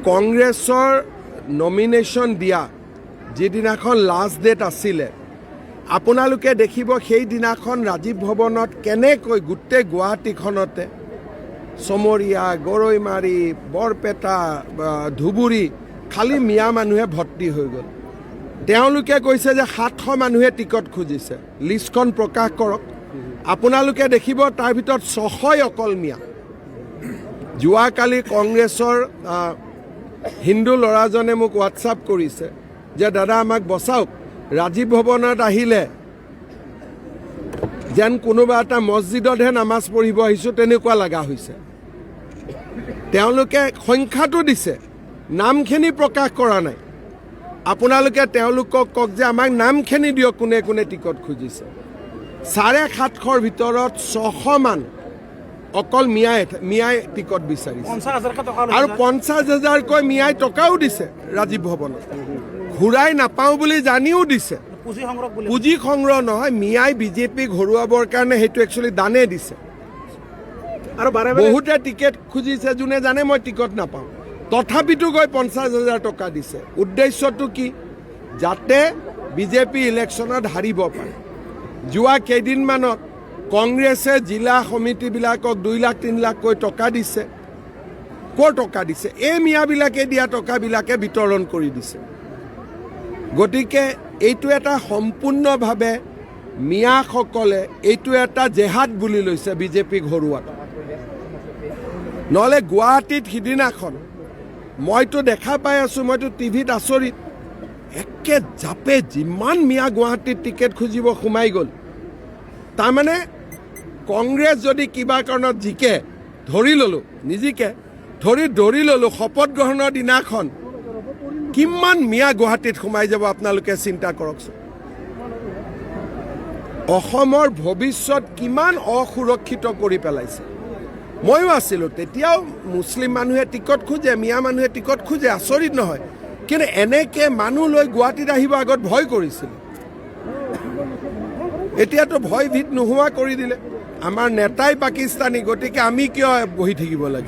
কংগ্ৰেছৰ নমিনেশ্যন দিয়া যিদিনাখন লাষ্ট ডেট আছিলে আপোনালোকে দেখিব সেইদিনাখন ৰাজীৱ ভৱনত কেনেকৈ গোটেই গুৱাহাটীখনতে চমৰীয়া গৰৈমাৰী বৰপেটা ধুবুৰী খালি মিয়া মানুহে ভৰ্তি হৈ গ'ল। তেওঁলোকে কৈছে যে 700 মানুহে টিকট খুজিছে, লিষ্টখন প্ৰকাশ কৰক। আপোনালোকে দেখিব তাৰ ভিতৰত 600 অকল মিয়া। যোৱাকালি কংগ্ৰেছৰ হিন্দু ল'ৰাজনে মোক হোৱাটছআপ কৰিছে যে দাদা আমাক বচাওক, ৰাজীৱ ভৱনত আহিলে যেন কোনোবা এটা মছজিদতহে নামাজ পঢ়িব আহিছোঁ তেনেকুৱা লগা হৈছে। তেওঁলোকে সংখ্যাটো দিছে, নামখিনি প্ৰকাশ কৰা নাই। আপোনালোকে তেওঁলোকক কওক যে আমাক নামখিনি দিয়ক, কোনে কোনে টিকট খুজিছে। 750ৰ ভিতৰত 600 মান অকল মিয়াই টিকট বিচাৰিছে আৰু 50,000কৈ মিয়াই টকাও দিছে ৰাজীৱ ভৱনত। ঘূৰাই নাপাওঁ বুলি জানিও দিছে। পুঁজি সংগ্ৰহ নহয়, মিয়াই বিজেপিক হৰুৱাবৰ কাৰণে সেইটো একচুৱেলি দানে দিছে। আৰু বহুতে টিকেট খুজিছে যোনে জানে মই টিকট নাপাওঁ, তথাপিতো গৈ 50,000 টকা দিছে। উদ্দেশ্যটো কি? যাতে বিজেপি ইলেকশ্যনত হাৰিব পাৰে। যোৱা কেইদিনমানত কংগ্ৰেছে জিলা সমিতিবিলাকক 2 লাখ 3 লাখকৈ টকা দিছে। ক'ৰ টকা দিছে? এই মিয়াবিলাকে দিয়া টকাবিলাকে বিতৰণ কৰি দিছে। গতিকে এইটো এটা সম্পূৰ্ণভাৱে মিয়াসকলে এইটো এটা জেহাদ বুলি লৈছে বিজেপিক হৰুৱাত। নহ'লে গুৱাহাটীত সিদিনাখন মইতো দেখা পাই আছোঁ, মইতো টিভিত আচৰিত, একে জাপে যিমান মিয়া গুৱাহাটীত টিকেট খুজিব সোমাই গ'ল। তাৰমানে কংগ্ৰেছ যদি কিবা কাৰণত জিকে, ধৰি ল'লোঁ নিজিকে, ধৰি ল'লোঁ শপত গ্ৰহণৰ দিনাখন কিমান মিয়া গুৱাহাটীত সোমাই যাব আপোনালোকে চিন্তা কৰকচোন। অসমৰ ভৱিষ্যত কিমান অসুৰক্ষিত কৰি পেলাইছে। ময়ো আছিলোঁ, তেতিয়াও মুছলিম মানুহে টিকট খোজে, মিয়া মানুহে টিকট খোজে, আচৰিত নহয়। কিন্তু এনেকৈ মানুহ লৈ গুৱাহাটীত আহিব আগত ভয় কৰিছিল, এতিয়াতো ভয় ভীত নোহোৱা কৰি দিলে। আমাৰ নেতাই পাকিস্তানী, গতিকে আমি কিয় বহি থাকিব লাগে?